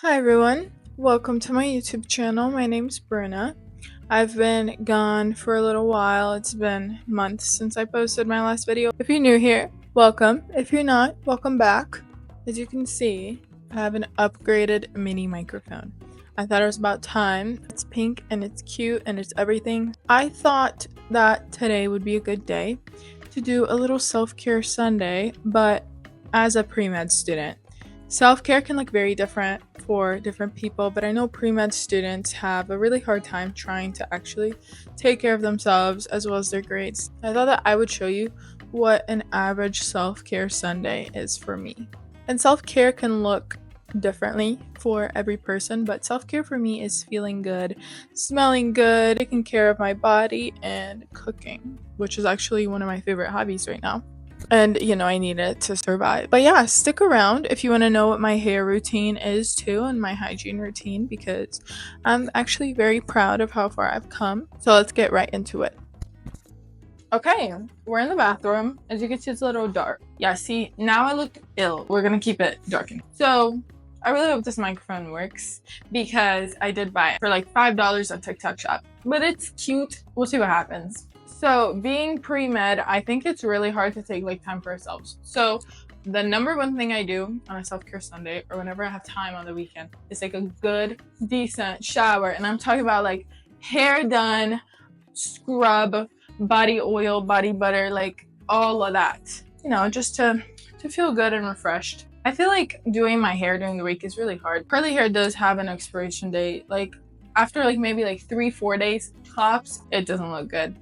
Hi everyone, welcome to my YouTube channel. My name's Bruna. I've been gone for a little while. It's been months since I posted my last video. If you're new here, welcome. If you're not, welcome back. As you can see, I have an upgraded mini microphone. I thought it was about time. It's pink and it's cute and it's everything. I thought that today would be a good day to do a little self-care Sunday, but as a pre-med student. Self-care can look very different for different people, but I know pre-med students have a really hard time trying to actually take care of themselves as well as their grades. I thought that I would show you what an average self-care Sunday is for me. And self-care can look differently for every person, but self-care for me is feeling good, smelling good, taking care of my body, and cooking, which is actually one of my favorite hobbies right now. And I need it to survive. But yeah, stick around if you want to know what my hair routine is too, and my hygiene routine, because I'm actually very proud of how far I've come. So let's get right into it. Okay, we're in the bathroom. As you can see, it's a little dark. Yeah, see, now I look ill. We're gonna keep it darkened. So I really hope this microphone works because I did buy it for like $5 on TikTok shop. But it's cute. We'll see what happens. So being pre-med, I think it's really hard to take like time for ourselves. So the number one thing I do on a self-care Sunday or whenever I have time on the weekend is take a good, decent shower. And I'm talking about like hair done, scrub, body oil, body butter, like all of that. Just to feel good and refreshed. I feel like doing my hair during the week is really hard. Curly hair does have an expiration date. Like after like maybe like 3-4 days tops, it doesn't look good.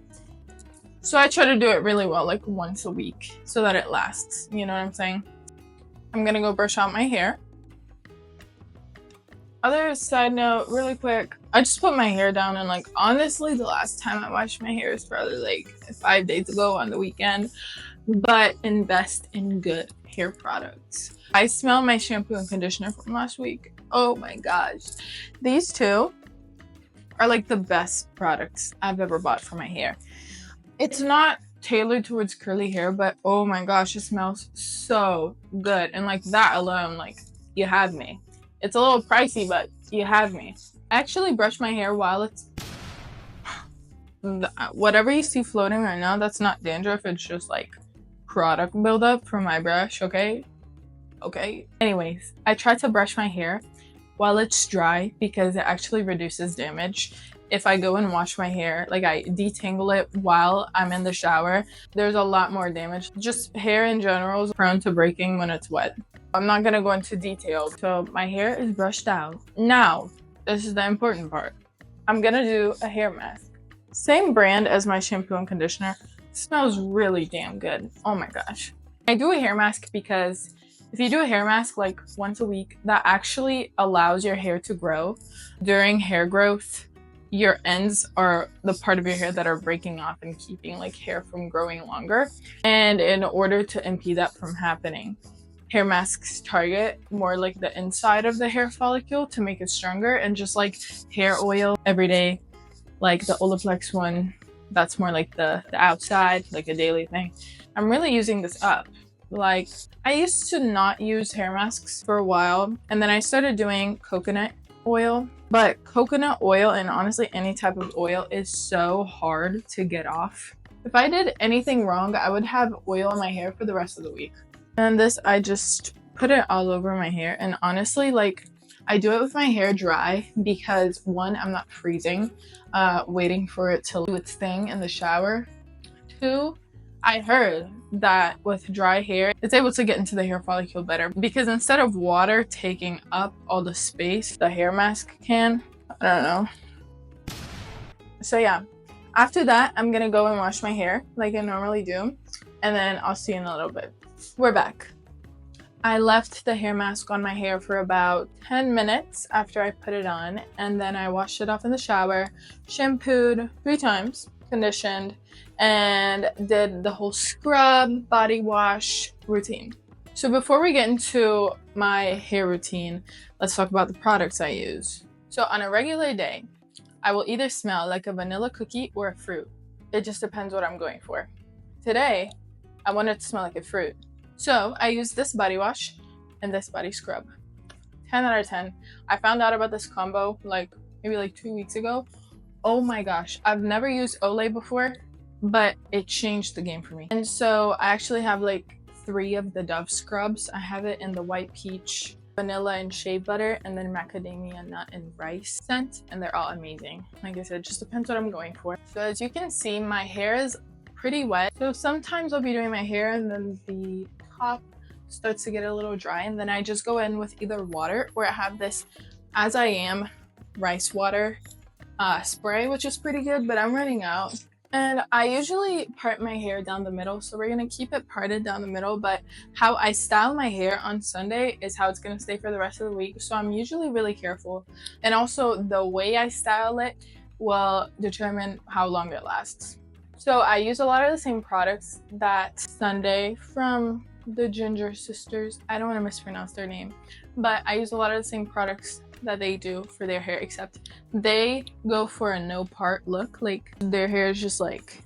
So I try to do it really well, like once a week, so that it lasts. You know what I'm saying? I'm gonna go brush out my hair. Other side note, really quick, I just put my hair down, and like honestly, the last time I washed my hair is probably like 5 days ago on the weekend. But invest in good hair products. I smell my shampoo and conditioner from last week. Oh my gosh. These two are like the best products I've ever bought for my hair. It's not tailored towards curly hair, but oh my gosh, it smells so good. And like that alone, like you have me. It's a little pricey, but you have me. I actually brush my hair while it's whatever you see floating right now, that's not dandruff. It's just like product buildup from my brush. Okay. Anyways, I try to brush my hair while it's dry because it actually reduces damage. If I go and wash my hair, like I detangle it while I'm in the shower, there's a lot more damage. Just hair in general is prone to breaking when it's wet. I'm not gonna go into detail. So my hair is brushed out. Now, this is the important part. I'm gonna do a hair mask. Same brand as my shampoo and conditioner. It smells really damn good. Oh my gosh. I do a hair mask because if you do a hair mask like once a week, that actually allows your hair to grow. During hair growth, your ends are the part of your hair that are breaking off and keeping like hair from growing longer. And in order to impede that from happening, hair masks target more like the inside of the hair follicle to make it stronger, and just like hair oil every day, like the Olaplex one, that's more like the outside, like a daily thing. I'm really using this up. Like I used to not use hair masks for a while, and then I started doing coconut oil. But coconut oil, and honestly any type of oil, is so hard to get off. If I did anything wrong, I would have oil in my hair for the rest of the week. And this, I just put it all over my hair. And honestly, like I do it with my hair dry because one, I'm not freezing, waiting for it to do its thing in the shower. Two, I heard that with dry hair, it's able to get into the hair follicle better because instead of water taking up all the space the hair mask can, I don't know. So yeah, after that, I'm gonna go and wash my hair like I normally do, and then I'll see you in a little bit. We're back. I left the hair mask on my hair for about 10 minutes after I put it on, and then I washed it off in the shower, shampooed 3 times, conditioned, and did the whole scrub, body wash routine. So before we get into my hair routine, let's talk about the products I use. So on a regular day, I will either smell like a vanilla cookie or a fruit. It just depends what I'm going for. Today, I want it to smell like a fruit. So I use this body wash and this body scrub. 10 out of 10. I found out about this combo like maybe like 2 weeks ago. Oh my gosh, I've never used Olay before, but it changed the game for me. And so I actually have like 3 of the Dove scrubs. I have it in the white peach, vanilla and shea butter, and then macadamia nut and rice scent, and they're all amazing. Like I said, it just depends what I'm going for. So as you can see, my hair is pretty wet. So sometimes I'll be doing my hair and then the top starts to get a little dry, and then I just go in with either water, or I have this As I Am rice water spray, which is pretty good, but I'm running out. And I usually part my hair down the middle, so we're gonna keep it parted down the middle, but how I style my hair on Sunday is how it's gonna stay for the rest of the week. So I'm usually really careful, and also the way I style it will determine how long it lasts. So I use a lot of the same products that Sunday from the Ginger Sisters, I don't want to mispronounce their name, but I use a lot of the same products that they do for their hair, except they go for a no part look. Like their hair is just like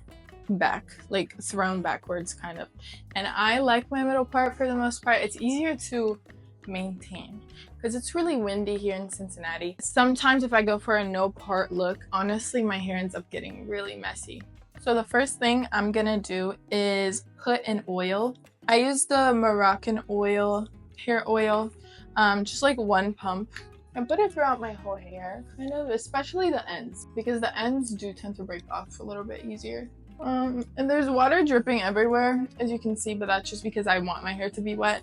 back, like thrown backwards kind of, and I like my middle part for the most part. It's easier to maintain because it's really windy here in Cincinnati. Sometimes if I go for a no part look, honestly my hair ends up getting really messy. So the first thing I'm gonna do is put an oil. I use the Moroccan oil, hair oil, just like 1 pump. I put it throughout my whole hair, kind of, especially the ends, because the ends do tend to break off a little bit easier. And there's water dripping everywhere, as you can see, but that's just because I want my hair to be wet.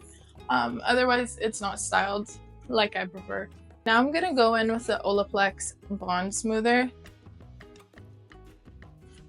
Otherwise, it's not styled like I prefer. Now I'm gonna go in with the Olaplex Bond Smoother.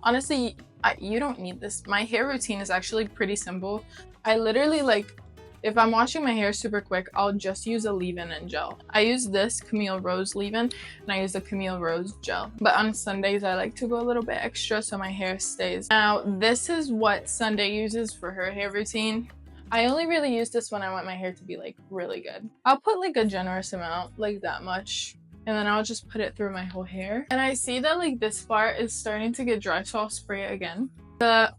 Honestly, you don't need this. My hair routine is actually pretty simple. I literally, like, if I'm washing my hair super quick, I'll just use a leave-in and gel. I use this Camille Rose leave-in, and I use the Camille Rose gel. But on Sundays, I like to go a little bit extra so my hair stays. Now, this is what Sunday uses for her hair routine. I only really use this when I want my hair to be, like, really good. I'll put, like, a generous amount, like that much. And then I'll just put it through my whole hair. And I see that like this part is starting to get dry, so I'll spray it again.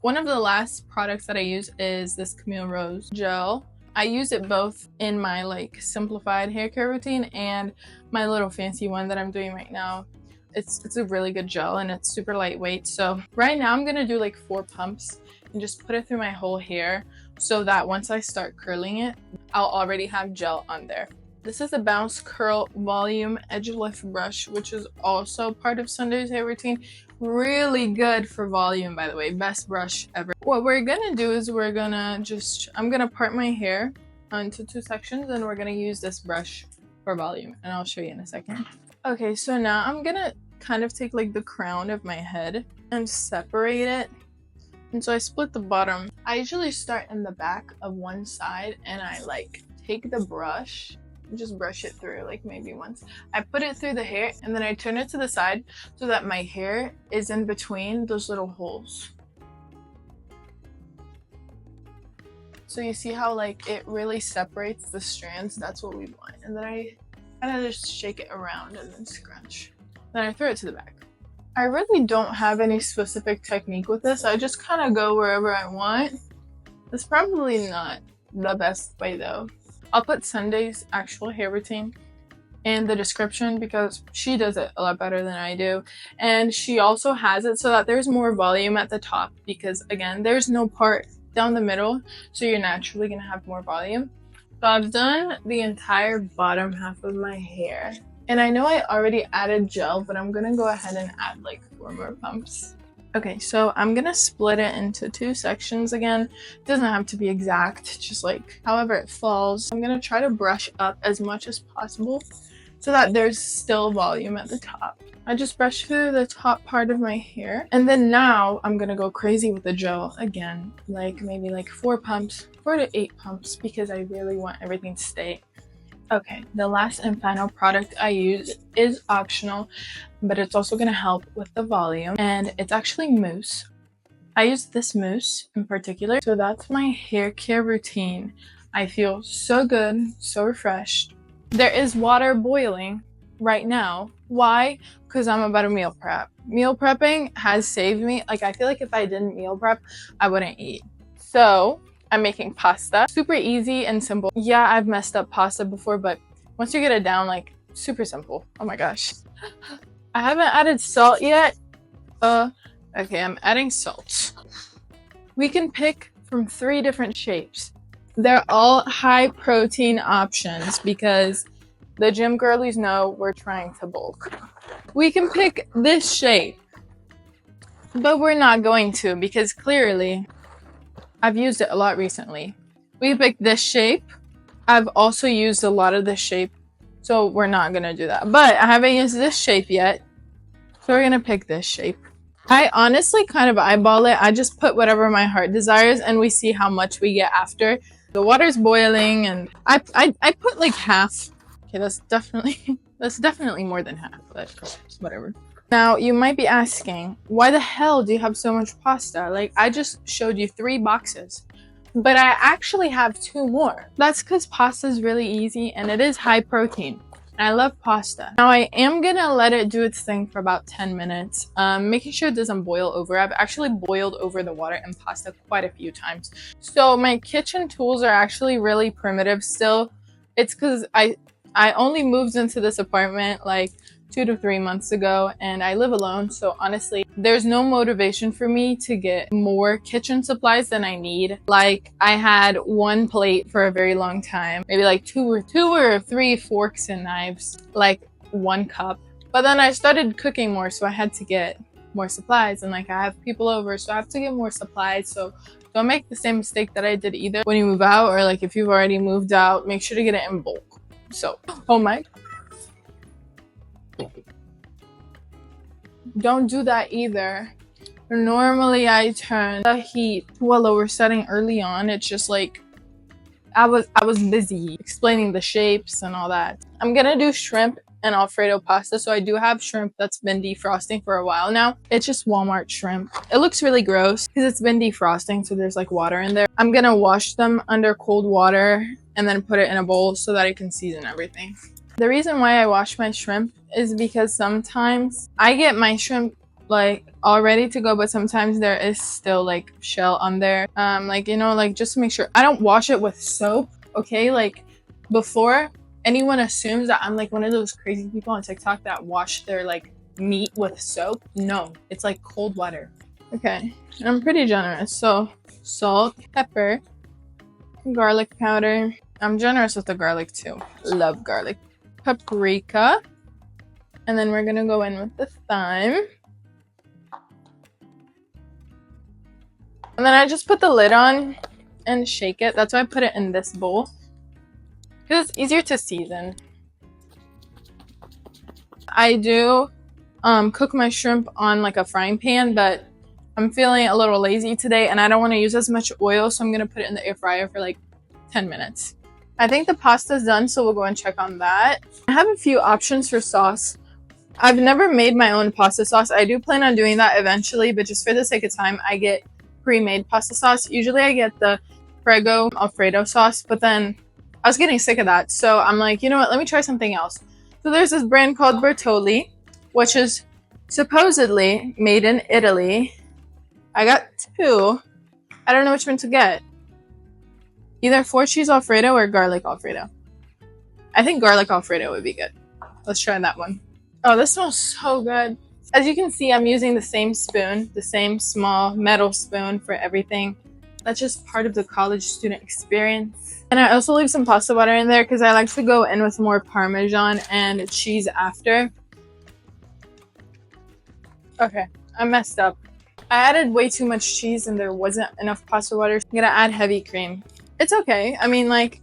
One of the last products that I use is this Camille Rose gel. I use it both in my like simplified hair care routine and my little fancy one that I'm doing right now. It's a really good gel and it's super lightweight. So right now I'm gonna do like 4 pumps and just put it through my whole hair so that once I start curling it, I'll already have gel on there. This is a Bounce Curl Volume Edge Lift Brush, which is also part of Sunday's hair routine. Really good for volume, by the way. Best brush ever. What we're gonna do is I'm gonna part my hair into 2 sections, and we're gonna use this brush for volume, and I'll show you in a second. Okay, so now I'm gonna kind of take like the crown of my head and separate it. And so I split the bottom. I usually start in the back of one side, and I like take the brush, just brush it through like maybe once. I put it through the hair, and then I turn it to the side so that my hair is in between those little holes. So you see how like it really separates the strands? That's what we want. And then I kind of just shake it around and then scrunch. Then I throw it to the back. I really don't have any specific technique with this. I just kind of go wherever I want. It's probably not the best way though. I'll put Sunday's actual hair routine in the description because she does it a lot better than I do. And she also has it so that there's more volume at the top because, again, there's no part down the middle, so you're naturally going to have more volume. So I've done the entire bottom half of my hair. And I know I already added gel, but I'm going to go ahead and add like 4 more pumps. Okay, so I'm gonna split it into 2 sections again. It doesn't have to be exact, just like however it falls. I'm gonna try to brush up as much as possible so that there's still volume at the top. I just brush through the top part of my hair, and then now I'm gonna go crazy with the gel again, like maybe like 4 to 8 pumps because I really want everything to stay. Okay, the last and final product I use is optional, but it's also going to help with the volume, and it's actually mousse. I use this mousse in particular, so that's my hair care routine. I feel so good, so refreshed. There is water boiling right now. Why? Because I'm about to meal prep. Meal prepping has saved me. Like, I feel like if I didn't meal prep, I wouldn't eat. So I'm making pasta. Super easy and simple. Yeah, I've messed up pasta before, but Once you get it down, like, super simple. Oh my gosh. I haven't added salt yet. Okay, I'm adding salt. We can pick from 3 different shapes. They're all high protein options because the gym girlies know we're trying to bulk. We can pick this shape, but we're not going to because clearly I've used it a lot recently. We can pick this shape. I've also used a lot of this shape, so we're not gonna do that. But I haven't used this shape yet, so we're gonna pick this shape. I honestly kind of eyeball it. I just put whatever my heart desires and we see how much we get after. The water's boiling and I put like half. Okay, that's definitely more than half, but whatever. Now, you might be asking, why the hell do you have so much pasta? Like, I just showed you 3 boxes, but I actually have 2 more. That's because pasta is really easy and it is high protein. I love pasta. Now, I am gonna let it do its thing for about 10 minutes, making sure it doesn't boil over. I've actually boiled over the water in pasta quite a few times. So my kitchen tools are actually really primitive still. It's because I only moved into this apartment like 2 to 3 months ago and I live alone, so honestly there's no motivation for me to get more kitchen supplies than I need. Like, I had 1 plate for a very long time, maybe like 2 or 3 forks and knives, like 1 cup, but then I started cooking more, so I had to get more supplies, and like I have people over, so I have to get more supplies. So don't make the same mistake that I did either. When you move out, or like if you've already moved out, make sure to get it in bulk. So, oh my, don't do that either. Normally I turn the heat to a lower setting early on. It's just like I was busy explaining the shapes and all that. I'm gonna do shrimp and Alfredo pasta. So I do have shrimp that's been defrosting for a while now. It's just Walmart shrimp. It looks really gross because it's been defrosting, so there's like water in there. I'm gonna wash them under cold water and then put it in a bowl so that I can season everything. The reason why I wash my shrimp is because sometimes I get my shrimp like all ready to go, but sometimes there is still like shell on there. Like, you know, like just to make sure I don't wash it with soap. Okay, like before anyone assumes that I'm like one of those crazy people on TikTok that wash their like meat with soap. No, it's like cold water. Okay, and I'm pretty generous. So salt, pepper, garlic powder. I'm generous with the garlic too. Love garlic. Paprika. And then we're gonna go in with the thyme. And then I just put the lid on and shake it. That's why I put it in this bowl, because it's easier to season. I do cook my shrimp on like a frying pan, but I'm feeling a little lazy today and I don't want to use as much oil, so I'm gonna put it in the air fryer for like 10 minutes. I think the pasta's done, so we'll go and check on that. I have a few options for sauce. I've never made my own pasta sauce. I do plan on doing that eventually, but just for the sake of time, I get pre-made pasta sauce. Usually I get the Prego Alfredo sauce, but then I was getting sick of that. So I'm like, you know what, let me try something else. So there's this brand called Bertolli, which is supposedly made in Italy. I got 2. I don't know which one to get. Either 4 cheese Alfredo or garlic Alfredo. I think garlic Alfredo would be good. Let's try that one. Oh, this smells so good. As you can see, I'm using the same spoon, the same small metal spoon for everything. That's just part of the college student experience. And I also leave some pasta water in there because I like to go in with more Parmesan and cheese after. Okay, I messed up. I added way too much cheese and there wasn't enough pasta water. I'm gonna add heavy cream. It's okay. I mean, like,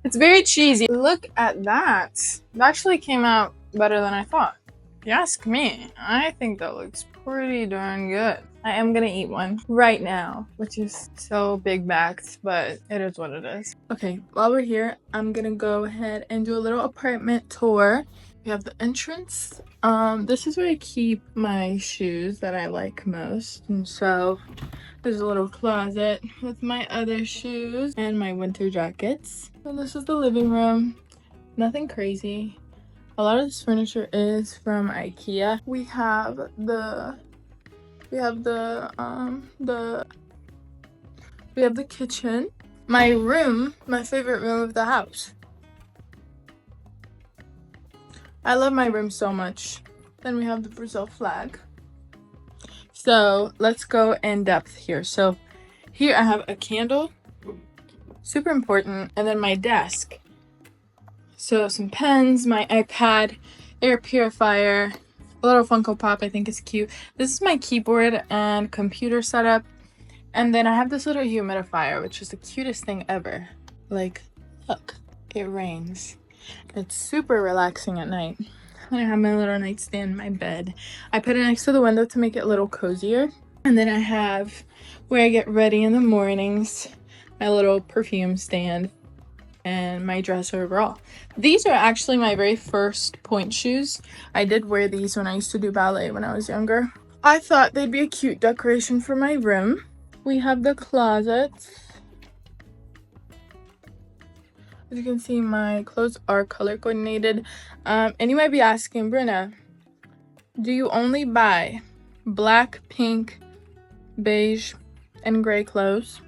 it's very cheesy. Look at that. It actually came out better than I thought. If you ask me, I think that looks pretty darn good. I am gonna eat one right now, which is so big-backed, but it is what it is. Okay, while we're here, I'm gonna go ahead and do a little apartment tour. We have the entrance. This is where I keep my shoes that I like most. And so there's a little closet with my other shoes and my winter jackets. And this is the living room. Nothing crazy. A lot of this furniture is from IKEA. We have the kitchen. My room, my favorite room of the house. I love my room so much. Then we have the Brazil flag. So let's go in depth here. So here I have a candle, super important, and then my desk. So some pens, my iPad, air purifier, a little Funko Pop I think is cute. This is my keyboard and computer setup. And then I have this little humidifier, which is the cutest thing ever. Like, look, it rains. It's super relaxing at night. And I have my little nightstand in my bed. I put it next to the window to make it a little cozier. And then I have where I get ready in the mornings, my little perfume stand, and my dresser overall. These are actually my very first point shoes. I did wear these when I used to do ballet when I was younger. I thought they'd be a cute decoration for my room. We have the closets. As you can see, my clothes are color coordinated. And you might be asking, Brenna, do you only buy black, pink, beige, and gray clothes?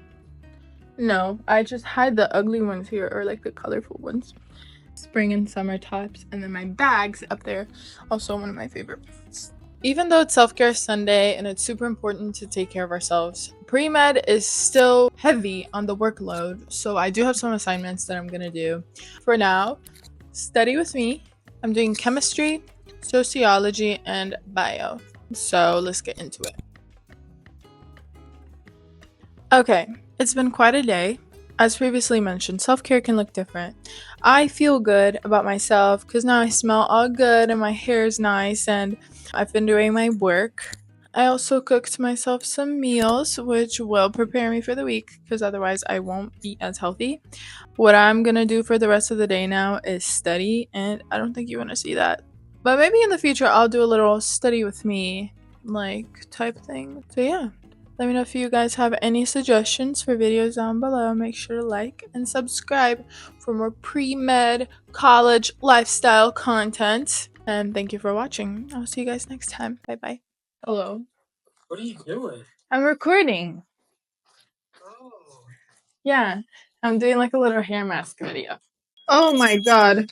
No, I just hide the ugly ones here, or like the colorful ones. Spring and summer tops, and then my bags up there, also one of my favorite ones. Even though it's self-care Sunday and it's super important to take care of ourselves, pre-med is still heavy on the workload, so I do have some assignments that I'm gonna do. For now, study with me. I'm doing chemistry, sociology, and bio. So let's get into it. Okay, it's been quite a day. As previously mentioned, self-care can look different. I feel good about myself because now I smell all good and my hair is nice and I've been doing my work. I also cooked myself some meals, which will prepare me for the week because otherwise I won't eat as healthy. What I'm gonna do for the rest of the day now is study, and I don't think you want to see that. But maybe in the future I'll do a little study with me, like, type thing. So yeah. Let me know if you guys have any suggestions for videos down below. Make sure to like and subscribe for more pre-med college lifestyle content. And thank you for watching. I'll see you guys next time. Bye bye. Hello. What are you doing? I'm recording. Oh. Yeah. I'm doing like a little hair mask video. Oh my god.